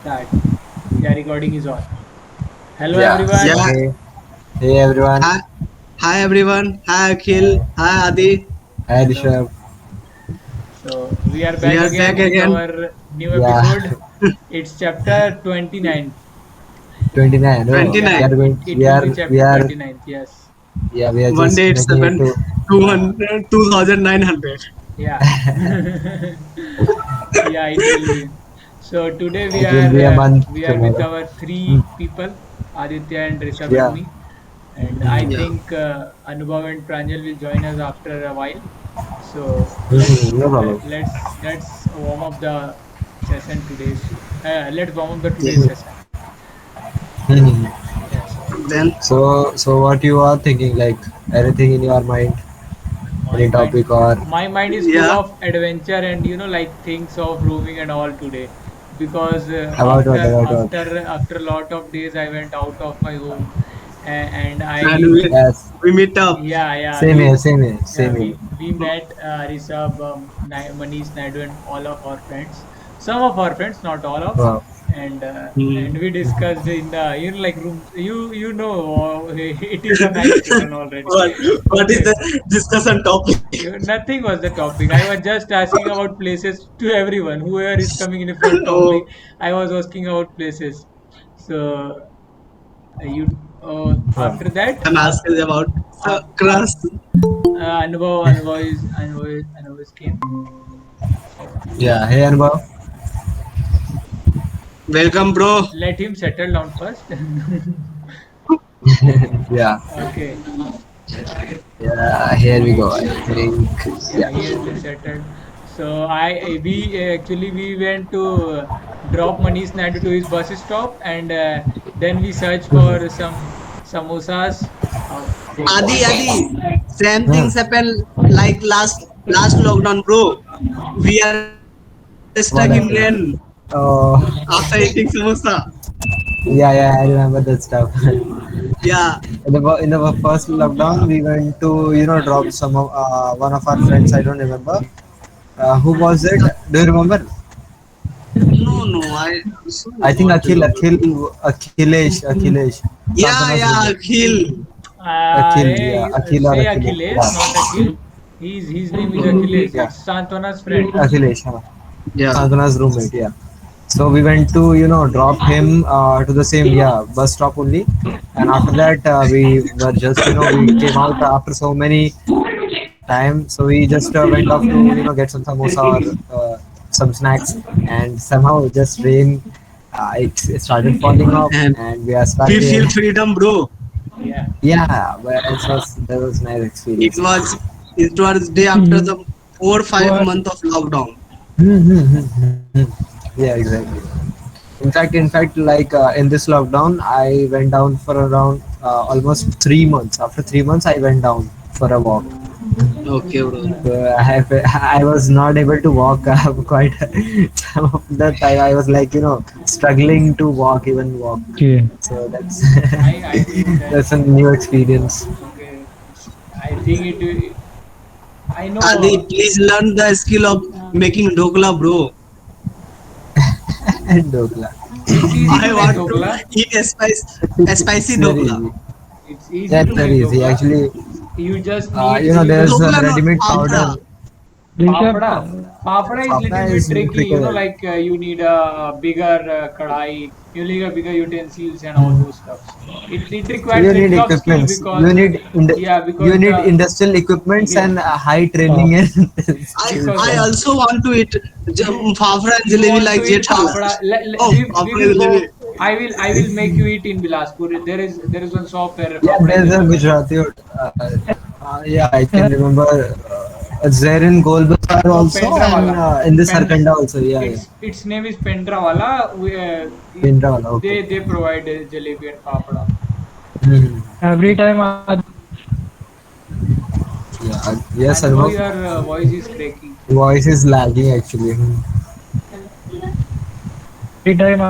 Start. Yeah, recording is on. Hello Yeah. So everyone. Yeah. hey, hey everyone. Hi, hi everyone. Hi Akhil. Hi Adi. Hi Hello. Rishabh. So we are We back are back again with again. our new Yeah. episode. It's chapter 29. 29. Oh, we 29. Yeah, are it, going. it We will are. be We chapter are. 29th. Yes. Yeah. We are One day just it's making it seven, to. 200, 2,900. Yeah. Yeah, it will be. So today we It will are be a uh, month we are with tomorrow. our Hmm. three people, Aditya and Rishabh and Yeah. me. And I Hmm. Yeah. think Anubhav and Pranjal will join us after a while. So Hmm. No problem. let's warm up the session today's. Let's warm up the today's Yes. session. Hmm. Yes. Then So what you are thinking? Like anything in your mind? My Any mind, topic or my mind is full yeah. of adventure and like things of roaming and all today, because about what? About what? after a lot of days I went out of my home, and And I Yes. we meet up. yeah Same here. Same here. Same here. we met Rishabh, Manish, Naidu, and all of our friends. Some of our friends, not all of, Wow. and Hmm. we discussed in the like rooms. You know it is the night session already. What, what is Okay. the discussion topic? Nothing was the topic. I was just asking about places to everyone. Whoever is coming in front of me, Oh, I was asking about places. So you Wow. after that, I'm asking about af- crush. Anubhav is came. So Yeah. Hey Anubhav. Welcome, bro. let him settle down first. Yeah. Okay. Yeah. Here we go. I think. Yeah, Yeah. he has been settled. So we actually we went to drop Manish Naidu to his bus stop, and then we searched for some samosas. Adi. Same Hmm. things happen like last lockdown, bro. We are stuck in rain What happened? after Oh. eating samosa. Yeah, yeah, I remember that stuff. Yeah. In the first lockdown, we went to drop some of one of our friends. I don't remember who was it. Do you remember? No. I also I think don't remember. Akhilesh, Yeah, Santana's yeah, roommate. Akhil. Akhil or Say Akhilesh. Achilles, not Yeah, Akhil. His name is Achilles. yeah, It's Santana's friend. Akhilesh. Yeah. Santana's roommate. Yeah. So we went to drop him to the same bus stop only, and after that we were just we came out after so many time, so we just went off to get some samosa or some snacks, and somehow just rain. It started falling off, And and we are stuck we here. feel freedom, bro. Yeah. Yeah, but that was nice It experience. was it was day after the 4 5 month of lockdown. Yeah, exactly. In fact, like in this lockdown, I went down for around almost 3 months. After 3 months, I went down for a walk. Okay, bro. I was not able to walk quite some of the time. I was like struggling to even walk. So that's I think that that's a new experience. okay. I think it. I Adi, know please learn the skill of making dokla, bro. And Dokla. it's easy I to make want to dokla. eat a It's spicy very dokla. easy. It's easy Yeah, to it's very make easy. dokla. Actually, You just need there's you a Dokla, not ready-made papda. powder. Papda. Papda is little Papda bit is tricky, trickier. like you need a bigger kadai, you need a bigger utensils and all those stuffs. It requires You need little of skill equipments. because You because need the industrial equipments yes and high training and skills. because I Yeah. also want to eat fafra and you jalebi want to like eat Jethalas. papda. Oh, We fafra will and jalebi. go. I will make you eat in Bilaspur. There is one shop where Yeah, papda is there's a available. Gujarati. Yeah, I can remember. It's there in Golbazar No, also, and Pendrawala. in this Pen, Sarkanda also. Yeah, yeah. its name is Pendrawala. Pindrawala. Okay. They provide jalebi and papda. Hmm. Every time I Yeah. Yes, Anubhav, Anubhav. your voice is cracking. Voice is lagging actually. Hmm. every time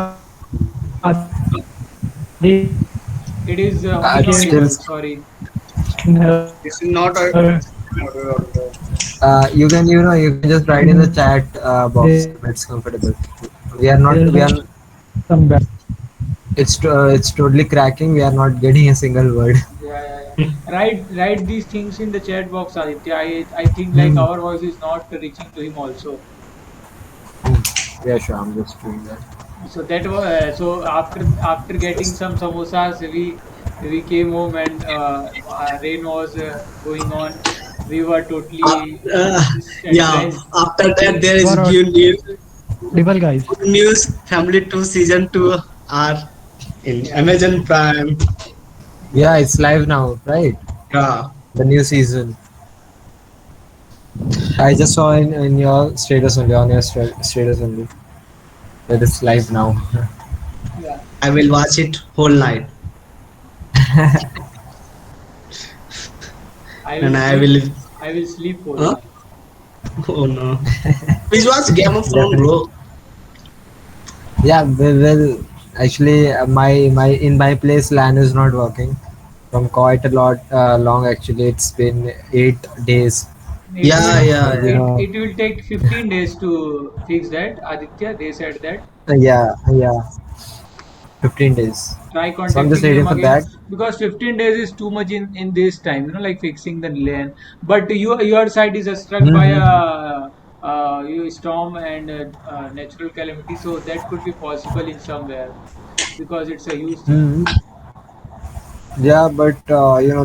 It is I It's still. inaudible. Sorry. This is not a. You can just write in the chat box when it's comfortable. We are not. We are. It's totally cracking. We are not getting a single word. Yeah, yeah, yeah. Write these things in the chat box, Aditya. I think like Hmm. our voice is not reaching to him also. Yeah, sure. I'm just doing that. So so after getting some samosas, we came home and rain was going on. We were totally Yeah, stressed. after that there is new news. Good news, Family 2 season 2 are in Yeah, Amazon Prime. Yeah, it's live now, right? Yeah. The new season. I just saw in your status only, on your status only, that it's live now. yeah. I will watch it whole night I will and I sleep. will. I will sleep whole Huh? night. Oh no. Please watch Game of Thrones, Definitely. bro. Yeah, well, actually, my in my place LAN is not working from quite a lot long. Actually, it's been 8 days. It will Yeah, yeah, You yeah. know, it will take 15 days to fix that, Aditya. They said that. yeah, 15 days. Try So I'm just contacting waiting them for again that. because 15 days is too much in this time, like fixing the lane. But your side is struck by a Mm-hmm. storm and natural calamity, so that could be possible in somewhere because it's a huge thing. Yeah, but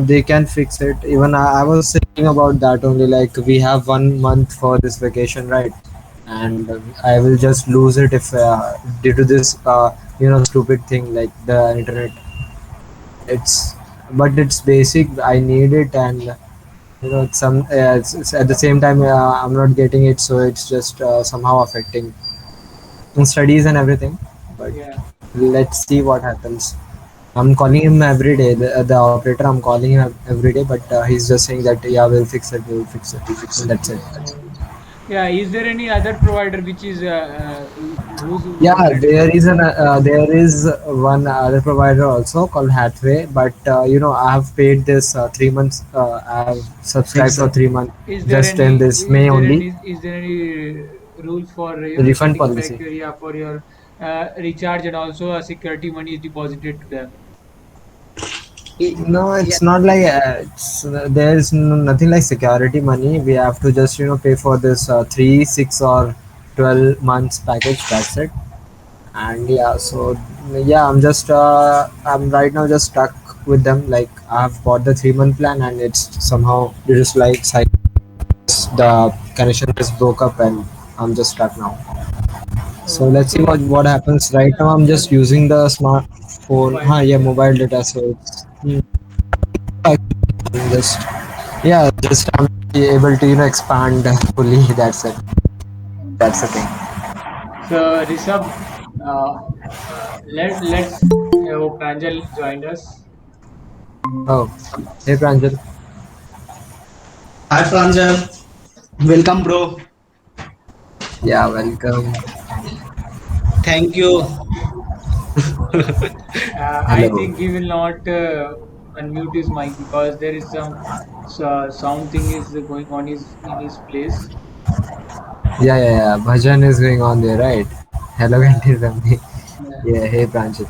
they can fix it. Even I was thinking about that only. Like we have 1 month for this vacation, right? And I will just lose it if due to this stupid thing like the internet. It's but it's basic. I need it, and it's at the same time I'm not getting it, so it's just somehow affecting studies and everything. But Yeah. let's see what happens. I'm calling him every day. The operator, I'm calling him every day, but he's just saying that yeah, we'll fix it, we'll fix it, and that's it. Yeah. Is there any other provider which is who's Yeah, that? there is one other provider also called Hathway, but I have paid this 3 months. I have subscribed for Exactly. 3 months just in this May only. Is there any rules for Refund getting back policy. your, yeah, for your recharge and also a security money is deposited to them? No, Yeah. it's not like there's nothing like security money. We have to just pay for this 3, 6, or 12 months package. That's it. And yeah, so yeah, I'm right now just stuck with them. Like I've bought the 3 month plan, and it's somehow just like the connection just broke up, and I'm just stuck now. So Oh, let's see what happens. Right now, I'm just using the smartphone. mobile Yeah, data. mobile data. So it's just just I'm able to expand fully. That's it. That's the thing. So Rishabh, let's hope Pranjal joined us. Oh, hey Pranjal. Hi, Pranjal. Welcome, bro. Yeah, welcome. Thank you. I Hello. think he will not unmute his mic because there is some sound thing is going on in his place. Yeah. Bhajan is going on there, right? Hello, Auntie Ramni. Yeah. Yeah, hey Pranjal.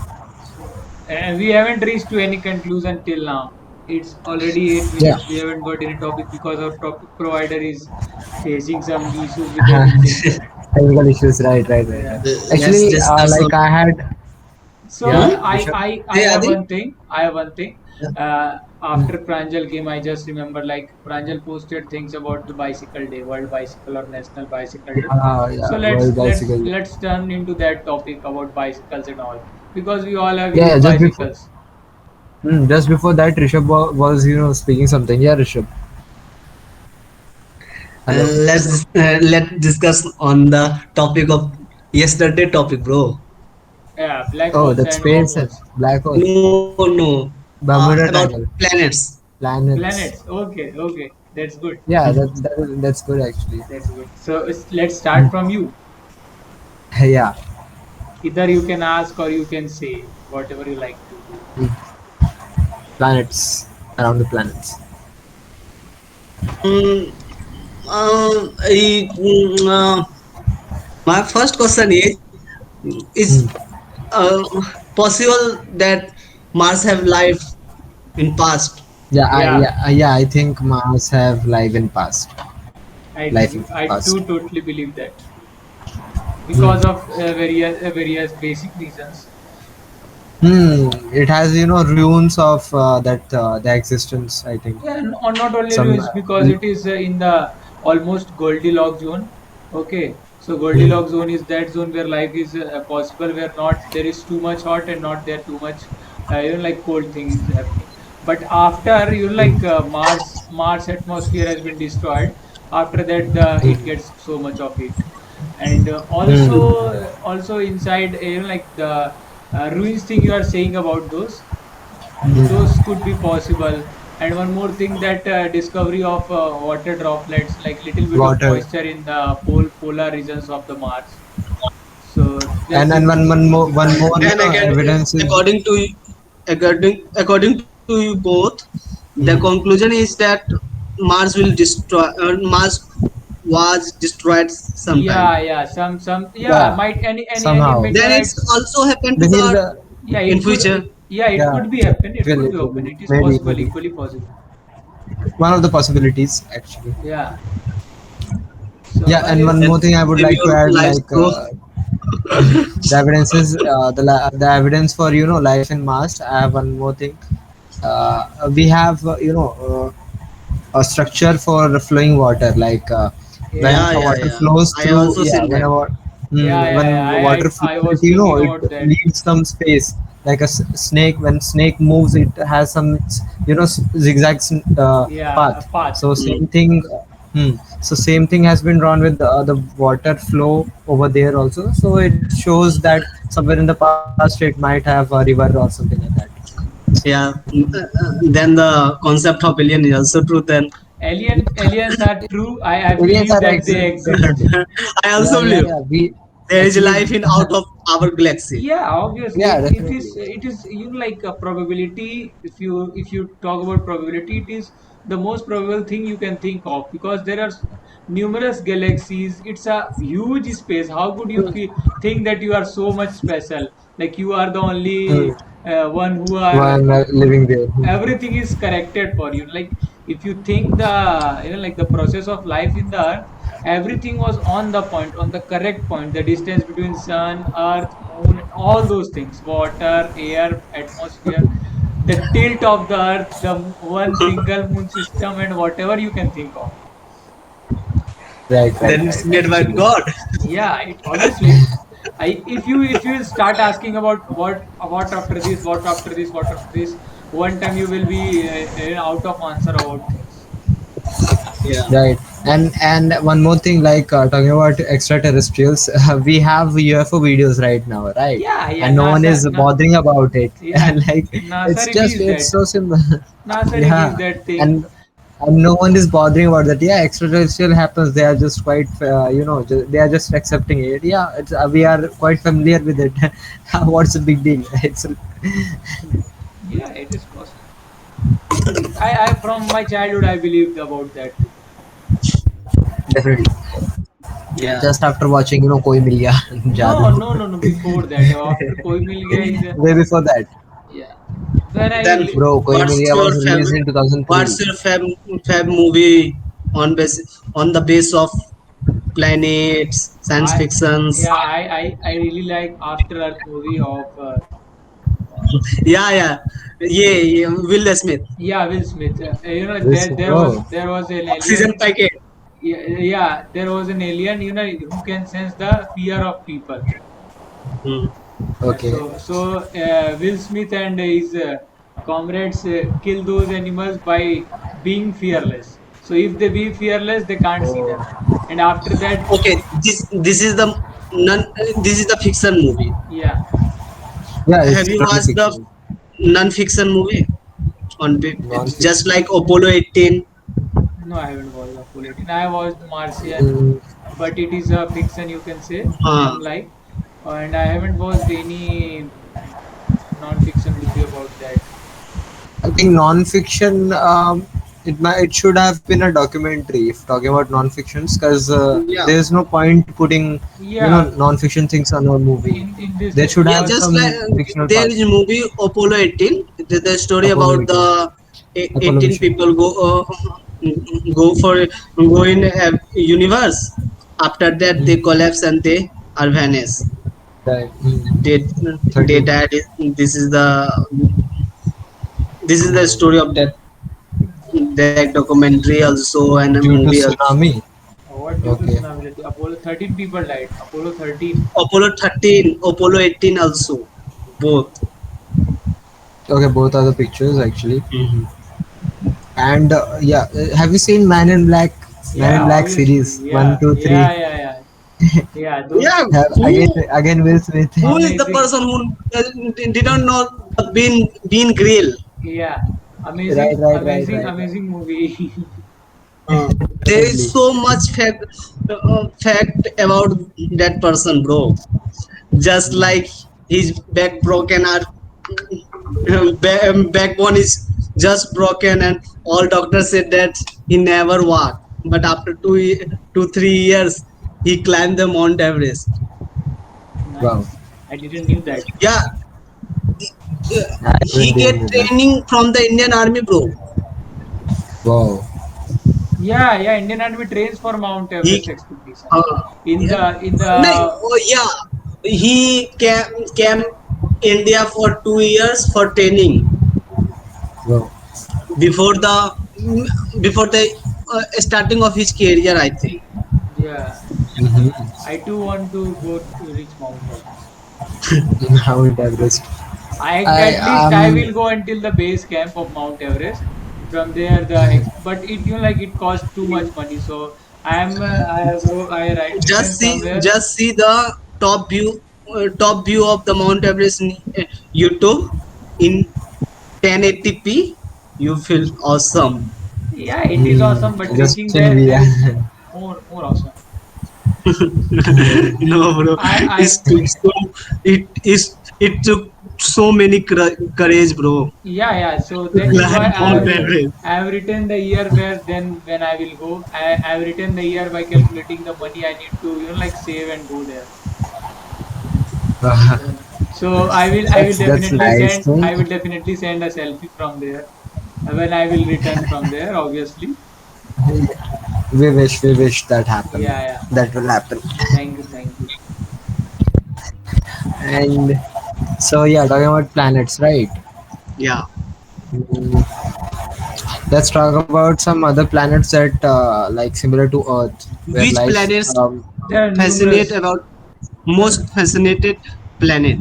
And we haven't reached to any conclusion till now. It's already 8 minutes. Yeah. We haven't got any topic because our topic provider is facing some issues with everything. Technical issues, right. Yeah. Let's Actually, discuss on. like I had, So yeah, Hmm? Rishabh. I Hey, have Adi. one thing. I have one thing. After Pranjal came, I just remember like Pranjal posted things about the bicycle day, World Bicycle or National Bicycle Day. So Yeah, World Bicycle. let's turn into that topic about bicycles and all because we all have Yeah, used just before, bicycles. just before that, Rishabh was speaking something. Yeah, Rishabh. Hello. Let's discuss on the topic of yesterday topic, bro. Yeah, black Oh, holes that's and space and wormholes. black hole, No, Bermuda about Triangle, planets. planets. Planets. Okay, that's good. Yeah, that's good actually. That's good. So let's start from you. Yeah. Either you can ask or you can say whatever you like to do. Planets, around the planets. Mm, I, my first question is Hmm. uh, possible that Mars have life in past. Yeah, Yeah, I think Mars have life in past, I life in do. I past. do totally believe that because Hmm. of various basic reasons. It has ruins of that the existence. I think Yeah, or not only some. ruins because it is in the almost Goldilocks zone. Okay, so Goldilocks Hmm. zone is that zone where life is possible, where not there is too much hot and not there too much, like cold thing is happening. But after Mars atmosphere has been destroyed, after that the it gets so much of heat, and Hmm. also inside like the ruins thing you are saying about those Hmm. could be possible. And one more thing, that discovery of water droplets, like little bit of Water. moisture in the polar regions of the Mars. So And that's a good one thing more because And again, evidence is. according to according to you both, the Mhm. conclusion is that Mars will destroy. Mars was destroyed sometime. yeah, Yeah, might any somehow. Then it's meteorites. also happened to This is the the. Yeah, in it could. future. Yeah, it Yeah, could be happen. It could be it will open. It is maybe possible, maybe equally possible. one of the possibilities actually. Yeah. So Yeah, and one Then more thing I would maybe like to your add, lives like grow. the evidence is the evidence for life in Mars. I have one more thing. We have a structure for flowing water, like when Yeah, Yeah. a yeah, water yeah. flows I through, also yeah, seen that. when water I flows, was thinking it about that. leaves some space, like a snake. When snake moves, it has some zigzag Yeah, a path. path. So same thing. So same thing has been drawn with the water flow over there also. So it shows that somewhere in the past it might have a river or something like that. Yeah. Then the concept of alien is also true. Then Aliens are true. I Aliens believe are that they exist. definitely. I Yeah, also yeah, believe yeah. We there is actually, life in out of our galaxy. Yeah, obviously yeah, it definitely. is like a probability. If you talk about probability, it is the most probable thing you can think of because there are numerous galaxies. It's a huge space. How could you think that you are so much special? Like you are the Hmm. only one who are One living there. everything is corrected for you. Like if you think the like the process of life in the earth, everything was on the point, on the correct point, the distance between sun, earth, moon, all those things, water, air, atmosphere, the tilt of the earth, the one single moon system, and whatever you can think of. Right, right, Then right. it's made by Actually, God. Yeah, it obviously. If you will start asking about what after this, what after this, what after this, one time you will be out of answer about things. Yeah. right. And one more thing, like talking about extraterrestrials, we have UFO videos right now, right? Yeah, And no one is bothering about it. yeah, And like NASA released it's that. so simple. NASA released Yeah, that thing. and no one is bothering about that. Yeah, extraterrestrial happens. They are just quite, they are just accepting it. Yeah, we are quite familiar with it. What's the big deal? It's Yeah, it is possible. I from my childhood I believed about that thing. definitely Yeah. just after watching, Koi Mil Gaya, No, Jadoo. no, no, no. Before that, after Koi Mil Gaya is Way before that, yeah. When Then bro, Koi Mil what's Gaya your was released favorite? in 2003. What's your fab movie on the base of planets, science I fictions? yeah I really like After Earth movie of Yeah, yeah, yeah. Will Smith. yeah, Will Smith. This, oh, there was an Oxygen alien. packet. Yeah, there was an alien. Who can sense the fear of people. Hmm. okay. Will Smith and his comrades kill those animals by being fearless. So if they be fearless, they can't see them. And after that, Okay, this is the non this is the fiction movie. yeah, Yeah, Have it's you totally watched the fiction, non-fiction movie it's just non-fiction. like Apollo 18? no, I haven't watched Apollo 18. I watched Martian, Mm, but it is a fiction, you can say, Uh, some like. And I haven't watched any non-fiction movie about that. I think non-fiction. it should have been a documentary if talking about non-fictions, because Yeah. there's no point putting Yeah, non-fiction things on a movie. in this There should Yeah, have just some like fictional there parts. is a movie Apollo 18. The story Apollo about 18, the Apollo 18 mission. people go for go in a universe. After that, they Mm. collapse and they are vanished. Right. They they 13. died. This is the story of that documentary also and a Due to movie also. tsunami. what due to Okay. tsunami related. Apollo 13 people died. Apollo 13. Apollo 13, Apollo 18 also, both. Okay, both are the pictures actually. Mhm. And yeah, have you seen Man in Black? Man in Yeah, Black obviously. series one, Yeah, two, yeah, three. yeah, yeah. Yeah, those Yeah, Have again Will Smith. who is the amazing. person who didn't know the bean grill? Yeah, Right, amazing, right, right, amazing, right, right. amazing movie. There is Definitely. so much fact about that person, bro. Just like his back broken or backbone is just broken, and all doctors said that he never walked. But after 2 3 years, he climbed the Mount Everest. Wow. Nice. I didn't knew that. Yeah, I he even get didn't know that. training from the Indian Army, bro. Wow. Yeah, yeah. Indian Army trains for Mount Everest He expedition. uh, In yeah, no, the oh, yeah, he came India for 2 years for training Wow. before the before the starting of his career, I think. yeah, Mm-hmm. I too want to go to reach Mount Everest. Mount Everest. I I at least I will go until the base camp of Mount Everest. From there, but it like it costs too much money. So I write written somewhere. Just see the top view of the Mount Everest in YouTube in 1080p. You feel awesome. Yeah, it is awesome, but just reaching in there VR. is more awesome. No, bro, I it took so many courage, bro, Yeah, so to that is why climb Mount Everest. I have written the year where then when I will go. I have written the year by calculating the money I need to like save and go there. So That's nice thing. I will definitely send a selfie from there when I will return from there. Obviously, We wish that happen. yeah, yeah. That will happen. Thank you, thank you. And so yeah, talking about planets, right? Yeah. Mm, let's talk about some other planets that like similar to Earth, where Which life planets There are fascinate numerous. about most fascinated planet?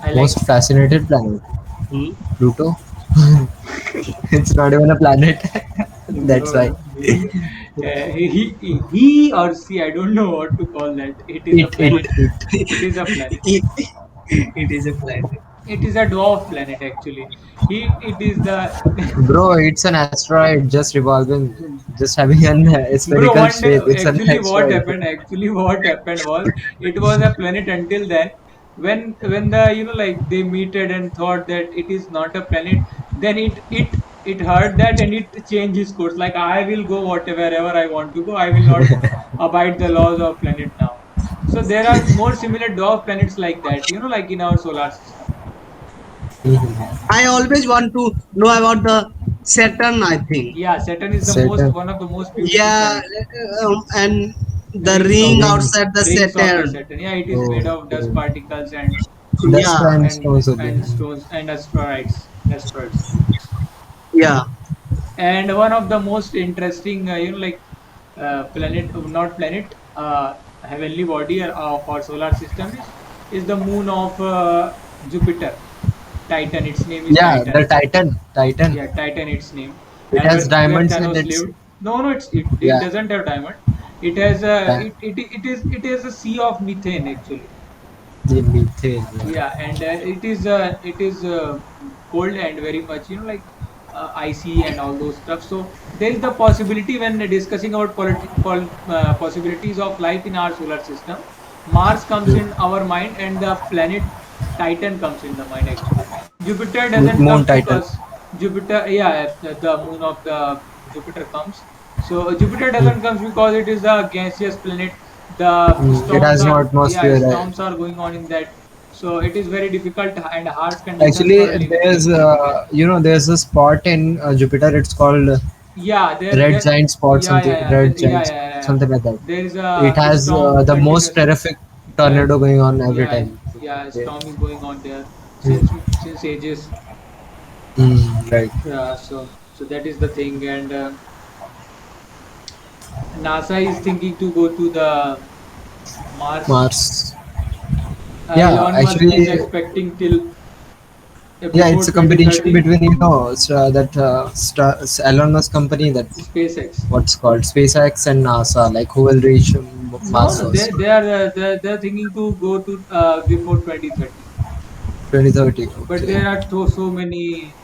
I like. most fascinated planet, Hmm? Pluto. It's not even a planet. That's why. Bro, he or she, I don't know what to call that. It is a It planet. It is a planet. it, it is a planet. It is a dwarf planet actually. It is the Bro, it's an asteroid just revolving, just having an bro. spherical One day, shape. It's an asteroid. Actually, what happened was it was a planet until then. When the like they meted and thought that it is not a planet, then it heard that and it changed its course. Like I will go wherever I want to go. I will not abide the laws of planet now. So there are more similar dwarf planets like that. Like in our solar system. Mhm. I always want to know about the Saturn, I think. Yeah, Saturn is the most Saturn. one of the most beautiful Yeah, planets. and the Rings of ring Rings. outside the rings of the Saturn. Saturn. Yeah, it is made Oh, of dust okay. particles and Dust Yeah, and and stones only. and stones and asteroids. yeah. And one of the most interesting, like planet, not planet, heavenly body of our solar system is the moon of Jupiter, Titan. Its name is Yeah, Titan. the Titan. Titan. Yeah, Titan. Its name, It and has where diamonds in Thanos its. lived. No, it Yeah. doesn't have diamond. It has a Di- it is a sea of methane actually. the methane. Yeah. Yeah, and it is cold and very much like icy and all those stuff. So there is the possibility when discussing about possibilities of life in our solar system, Mars comes in our mind and the planet Titan comes in the mind actually. Jupiter doesn't Moon come Titan. because Jupiter, yeah, the moon of the Jupiter comes. So Jupiter doesn't come because it is a gaseous planet. The It storms has no are, yeah, atmosphere. storms are going on in that. So it is very difficult and harsh conditions Actually, for living. there's there's a spot in Jupiter. It's called Yeah, red giant spot, yeah, yeah, something yeah, red yeah, giant, yeah, yeah. something like that. There is It a has storm the most continuously. terrific Yeah, tornado going on every yeah, time. yeah. Yeah. Storm is going on there Mm. since ages. Right. Yeah, so that is the thing, and NASA is thinking to go to the Mars. Mars. Yeah, Elon Musk is actually, expecting till yeah, before it's a competition 2030. between that Elon Musk company, that SpaceX. what's called SpaceX and NASA, like who will reach No, Mars no, first. they're thinking to go to before 2030. 2030. But Okay. there are so many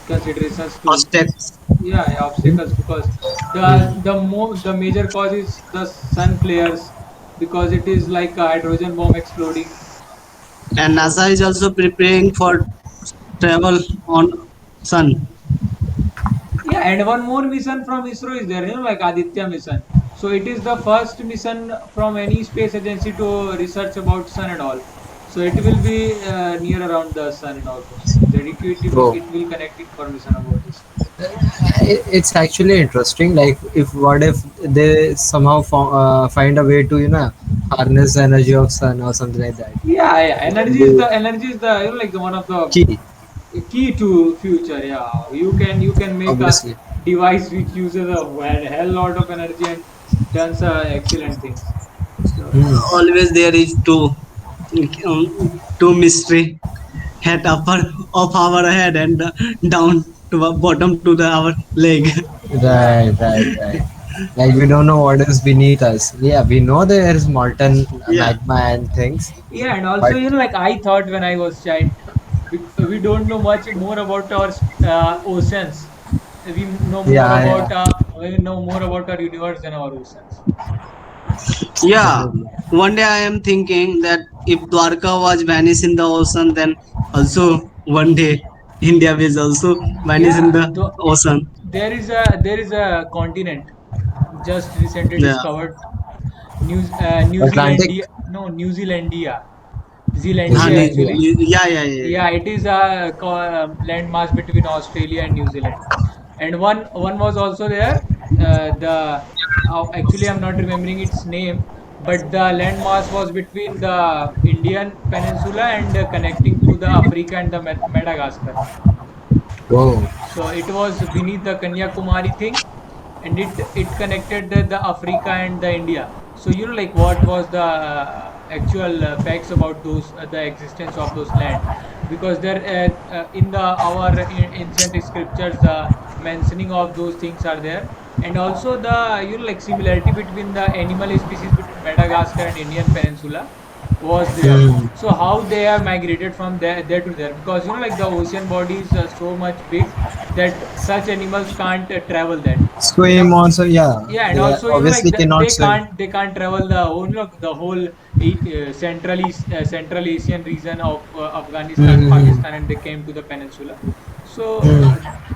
considerations to, Hostess. yeah, yeah, obstacles, because Mm. the major cause is the sun flares, because it is like a hydrogen bomb exploding. And So NASA is also preparing for travel on Sun. yeah, and one more mission from ISRO is there, like Aditya mission. So it is the first mission from any space agency to research about sun and all. So it will be near around the sun and all those things. Oh. It will connect information about this. It's actually interesting. Like, if what if they somehow find a way to harness the energy of sun or something like that. Yeah, yeah. It can be Energy is the, like the one of the key, key to future. Yeah, you can make a obviously. device which uses a hell lot of energy and does excellent things. So Hmm. Always there is two mystery head upper of our head and down to bottom to the our leg. Right, right, right. Like, we don't know what is beneath us. Yeah, we know there is molten Yeah. magma and things, yeah, and also but like I thought when I was child, we don't know much more about our oceans. yeah, We know more about our universe than our oceans. Yeah. definitely. One day I am thinking that if Dwarka was vanish in the ocean, then also one day India will also vanish in Yeah, the ocean. there is a continent just recently Yeah. discovered. New Atlantic. Zealandia, no, New Zealandia, New Zealandia Zealand, yeah. actually. Yeah, yeah, yeah, yeah. Yeah, it is a landmass between Australia and New Zealand. And one was also there. The Actually, I'm not remembering its name, but the landmass was between the Indian peninsula and connecting to the Africa and the Madagascar. Oh. So it was beneath the Kanyakumari thing, and it connected the Africa and the India. So like what was the actual facts about those the existence of those land, because there in the our ancient scriptures the mentioning of those things are there, and also the like similarity between the animal species between Madagascar and Indian peninsula was there. Hmm. So how they have migrated from there to there, because like the ocean body is so much big that such animals can't travel that. And Swim also, yeah. yeah, and They also like obviously cannot swim. they can't travel the whole Central Asian region of Afghanistan, Hmm. Pakistan, and they came to the peninsula. So Hmm.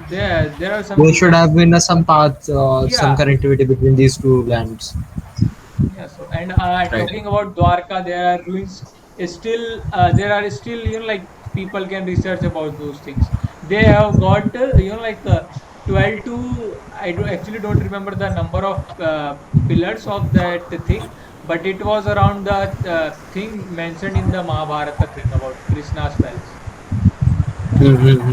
there are There some should have been some path, some yeah. connectivity between these two lands. Yeah, so and Right. talking about Dwarka, there are ruins. Still, there are still like people can research about those things. They have got 12 to actually don't remember the number of pillars of that thing, but it was around the thing mentioned in the Mahabharata thing about Krishna's palace. Mm-hmm.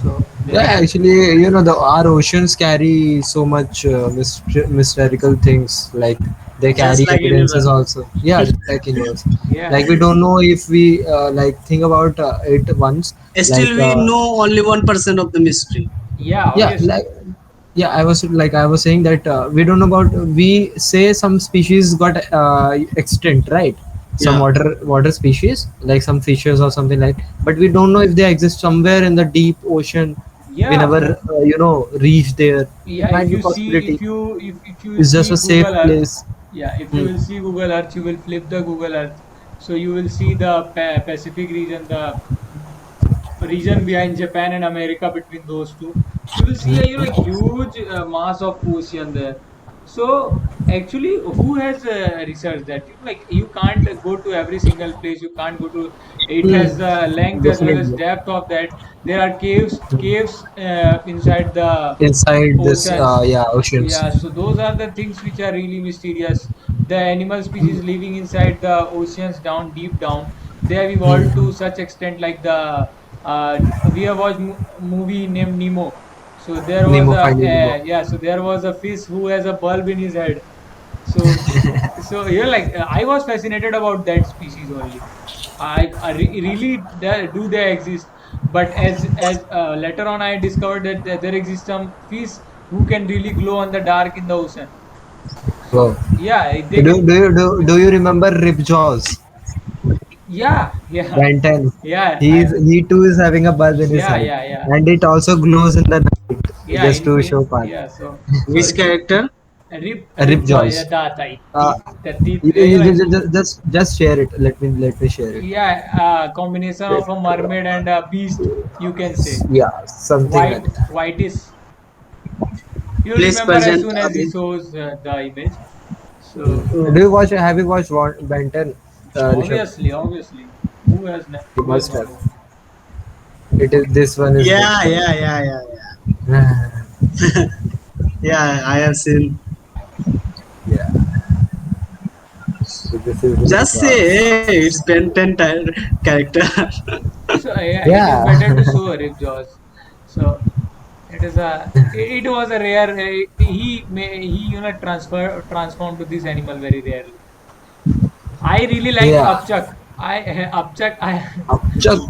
So Yeah, there, actually, the our oceans carry so much mystical things. Like, they Just carry like evidences universe. also. Yeah, just like universe. yeah, Like, we don't know if we like think about it once. Still, Like, we know only 1% of the mystery. yeah, yeah, obviously, like, yeah, I was saying that we don't know about, we say some species got extinct, right? Some Yeah. water species, like some fishes or something like, but we don't know if they exist somewhere in the deep ocean. We yeah. never reach there. It Yeah, might be possibility. if you It's just see a safe Google Earth, place. yeah, if you Hmm. will see Google Earth, you will flip the Google Earth, so you will see the Pacific region, the region behind Japan and America, between those two, you will see a like huge mass of ocean there. So actually, who has researched that? Like you can't go to every single place. You can't go to. It has Hmm, the length as well as definitely. depth of that. There are caves inside the Inside this, oceans. yeah, oceans. Yeah, so those are the things which are really mysterious. The animal species living inside the oceans down deep down, they have evolved to such extent like the uh, we have watched movie named Nemo. So there was Nemo, a Finding Nemo. yeah, so there was a fish who has a bulb in his head. So you're like I was fascinated about that species only. Really do they exist? But as later on I discovered that there exists some fish who can really glow on the dark in the ocean. Wow. So yeah, Do, they can. do you remember Rip Jaws? Yeah, yeah, Ben 10. yeah, He too is having a bulb in his yeah, head, yeah, yeah, and it also glows in the night yeah. just to show part. Yeah. So Which character? rip Rip jaw. Yeah, Jaws. that I Uh, the teeth. Like, just share it. Let me share it. yeah, combination of a mermaid and a beast. You can say Yeah, something like that. whitish. You'll Please remember as present soon as he again. shows the image. So Do you watch? Have you watched Ben 10, Rishabh? obviously, You who has must not have. watched? It is this one is good. Yeah. Yeah, I have seen. Yeah. So this is Rip Just Jaws. say it's Ben 10 character. So yeah, it is Yeah. better to show Rip Jaws. So it was a rare. He transformed to this animal very rarely. I really like Yeah. Upchuck. Upchuck. Upchuck,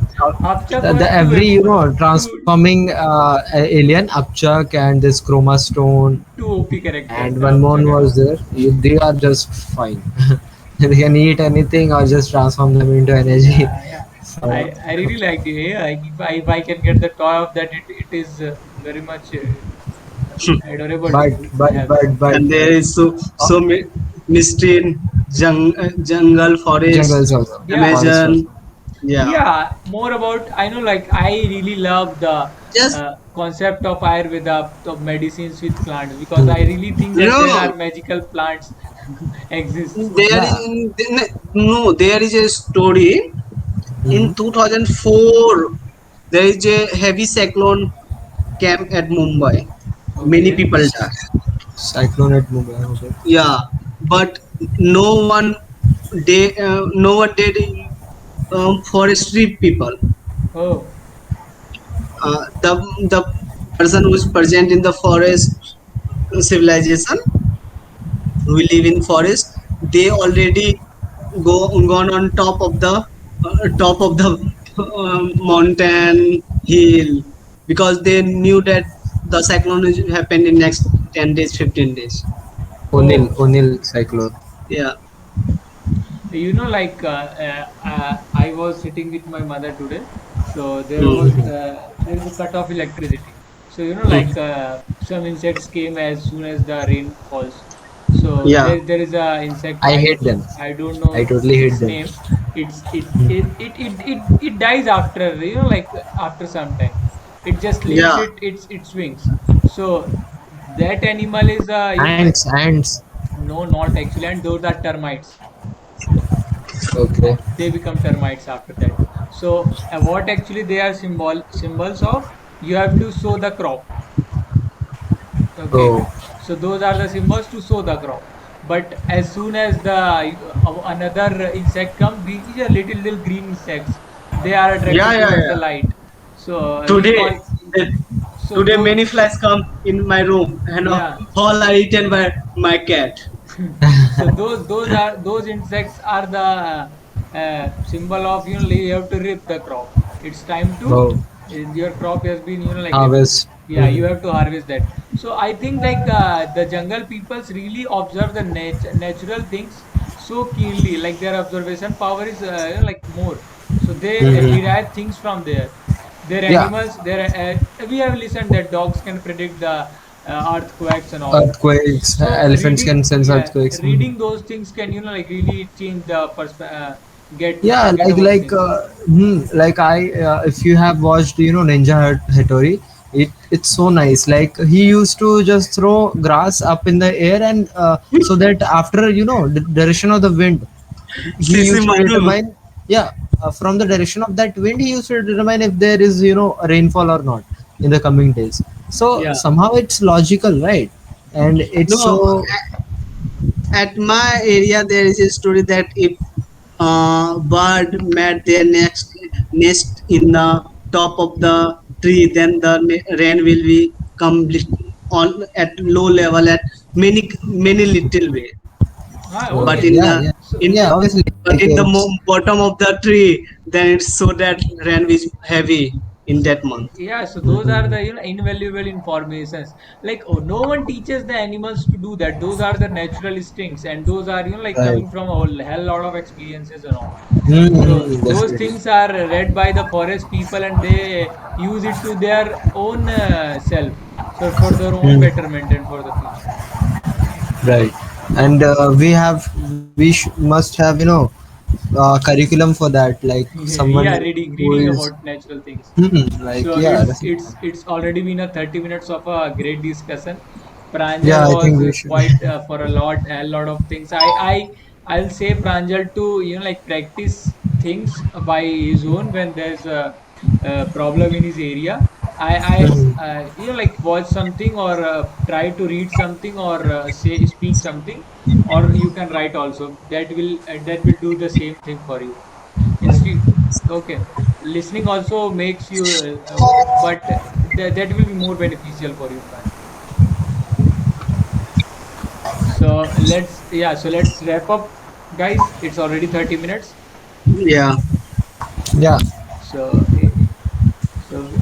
Upchuck the was every transforming alien, Upchuck and this Chroma Stone too OP character. and The one more Upchuck and was there. They are just fine. They can eat anything or just transform them into energy. yeah, yeah. So, I really liked it. Yeah, if I can get the toy of that, it is very much adorable but to but have that. but but And there is uh, mystery in jungle, forest, jungles also, Yeah, forest also. Amazon. Yeah. yeah. More about I know. Like I really love the Just concept of Ayurveda, of medicines with plants, because I Hmm. really think that there no, are magical plants exist. there Yeah. is no. There is a story Hmm. in 2004. There is a heavy cyclone came at Mumbai. Many Okay. people died. Cyclone at Mumbai. Okay. Yeah, but no one no one did forestry people. Oh. The person who is present in the forest civilization who live in forest, they already gone on top of the mountain hill because they knew that the cyclone will happen in next 10 days 15 days. Oh. Onil cyclone. Yeah. I was sitting with my mother today, so Hmm. there is a cut off electricity. So some insects came as soon as the rain falls. So Yeah. there is a insect I hate them. I don't I know totally hate its them. name. It dies after after some time. It just leaves Yeah. its wings. So that animal is Ants. no, not actually, and those are termites. Okay. They become termites after that. So what actually they are symbols of? You have to sow the crop. Okay, Oh. so those are the symbols to sow the crop. But as soon as the another insect comes, these are little green insects. They are Yeah, attracted yeah, towards the yeah. light. So we Today, call eh, so today those many flies come in my room and yeah. all are eaten by my cat. So those insects are the symbol of you have to rip the crop. It's time to Oh. your crop has been Harvest. yeah, you have to harvest that. So I think the jungle peoples really observe the natural things so keenly, like their observation power is more. So they Mhm. derive things from there. Their Yeah. animals, we have listened that dogs can predict the earthquakes and all. Earthquakes. So Elephants can sense earthquakes. Mhm. reading those things can really change the Yeah, get about things. like I if you have watched Ninja Hattori, it's so nice. Like he used to just throw grass up in the air, and so that after the direction of the wind, he Sisi used to Manu. determine, yeah, from the direction of that wind, he used to determine if there is a rainfall or not in the coming days. So Yeah. somehow it's logical, right? And it's No, so. at my area there is a story that if bird made their nest in the top of the tree, then the rain will be come on at low level at many little way. But Okay. in Yeah, the yeah, So in yeah, obviously, but like in the it's. bottom of the tree, then it's so that rain is heavy in that month. yeah, so those are Mhm. the invaluable informations. Like, oh, no one teaches the animals to do that. Those are the natural instincts, and those are like Right. coming from a whole hell lot of experiences and all. So those Definitely. things are read by the forest people, and they use it to their own self, so for their own Mm. betterment and for the future. Right. And must have curriculum for that, like someone Yeah, who reading is. about natural things. Like, So yeah, definitely. it's already been a 30 minutes of a great discussion. Pranjal Yeah, I think was we should. quite for a lot of things. I'll say Pranjal to like practice things by his own when there's a problem in his area. Like watch something or try to read something or say speak something, or you can write also. That will do the same thing for you. Instead, okay, listening also makes you, but that will be more beneficial for you, Pranjal. So let's wrap up, guys. It's already 30 minutes. Yeah. Yeah, So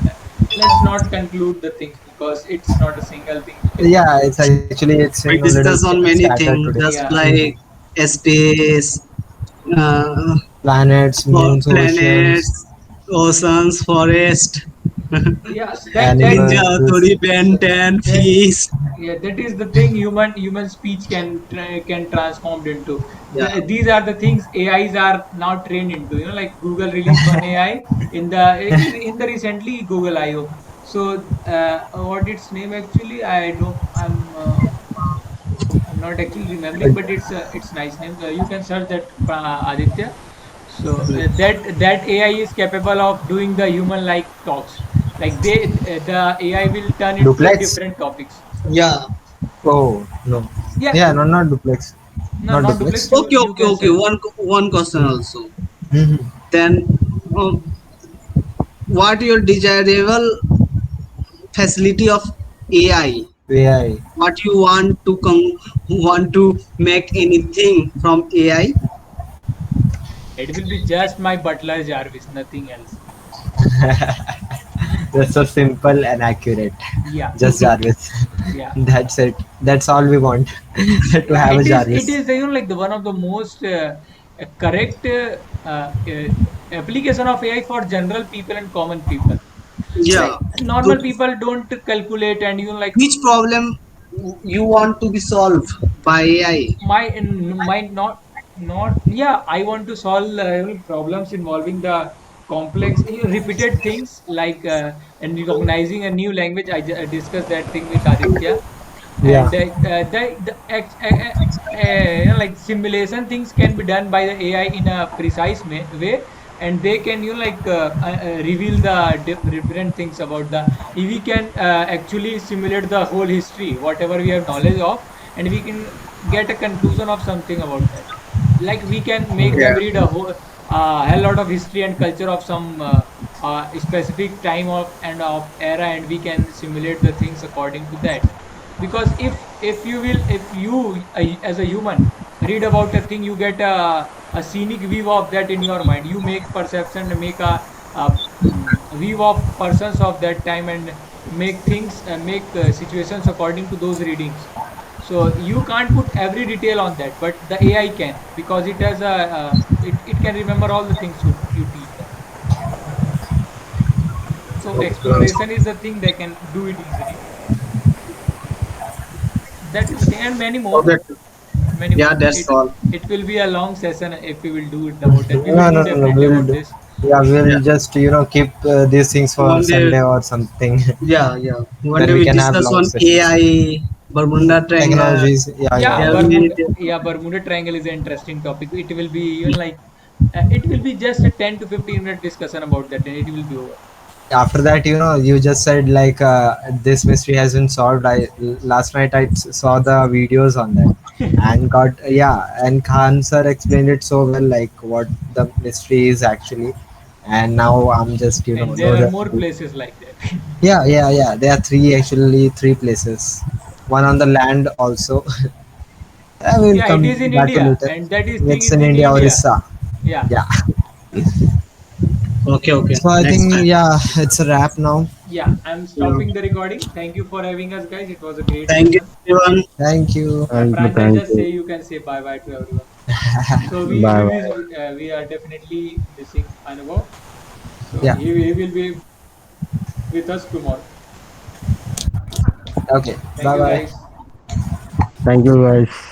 let's not conclude the things because it's not a single thing we can yeah. conclude. It's actually it's a We little discuss on many scattered things, today. just Yeah, like space, uh, Planets, moons, oceans, planets, oceans, forest, yes, ninja, animals. Tori, Ben 10, that fish. yeah, that is the thing human speech can transformed into. Yeah. These are the things AIs are now trained into. Like Google released one AI in the recently Google I/O. So what its name actually? I'm not actually remembering, but it's nice name. You can search that, Aditya. So that AI is capable of doing the human like talks. Like the AI will turn into a Duplex. different topics. Yeah. Oh no. Yeah, Yeah, no, not duplex. no, Not not duplex. duplex. Okay, You okay, can okay. search. One question also. Mm-hmm. Then, um, what your desirable facility of AI? AI. What you want to make anything from AI? It will be just my butler Jarvis, nothing else. That's so simple and accurate. Yeah, Just Jarvis. yeah. That's it. That's all we want to Yeah, have a it Jarvis. is like the one of the most correct application of AI for general people and common people. Yeah. Like normal So, people don't calculate, and like which problem you want to be solved by AI? my not yeah, I want to solve problems involving the complex repeated things, like and recognizing a new language. I discussed that thing with Aditya, Yeah. and like simulation things can be done by the AI in a precise way, and they can reveal the different things about the. If we can actually simulate the whole history, whatever we have knowledge of, and we can get a conclusion of something about that. Like we can make them Yeah. read a whole hell lot of history and culture of some specific time of era, and we can simulate the things according to that. Because if you as a human read about a thing, you get a scenic view of that in your mind. You make perception and make a view of persons of that time, and make things make situations according to those readings. So you can't put every detail on that, but the AI can, because it has it can remember all the things you teach them. So exploration is the thing they can do it easily. That is the thing, and many more. Okay. many Yeah, more. that's all. It will be a long session if we will do it about that. We will No, do no, no, no. definitely We'll about do. this. Yeah, Yeah. we'll just keep these things for One day, Sunday or something. yeah, yeah. One Then day we we can have discuss long on sessions. AI, Bermuda Triangle. Technologies. Yeah, yeah, Yeah, Yeah, yeah. we, Bermuda Triangle is an interesting topic. It will be even like it will be just a 10 to 15 minute discussion about that, and it will be over. After that, you just said like this mystery has been solved. I last night saw the videos on that, and got yeah, and Khan sir explained it so well, like what the mystery is actually. And now I'm just And know there are that. more places like that. Yeah, yeah, yeah. There are three places. One on the land also. I will Yeah, it come is in back to India, later. and that is thing It's is in in India, India. Orissa. Yeah, Yeah. okay, okay. So I Next think time. yeah, it's a wrap now. yeah. I'm Yeah. stopping the recording. Thank you for having us, guys. It was a great Thank you, session. everyone. Thank you. Yeah, Thank you, Pranjal, thank just say you. you can say bye bye to everyone. So Bye bye. we are definitely missing Anubhav. So Yeah. he will be with us tomorrow. Okay. Thank Bye you, bye. guys. Thank you, guys.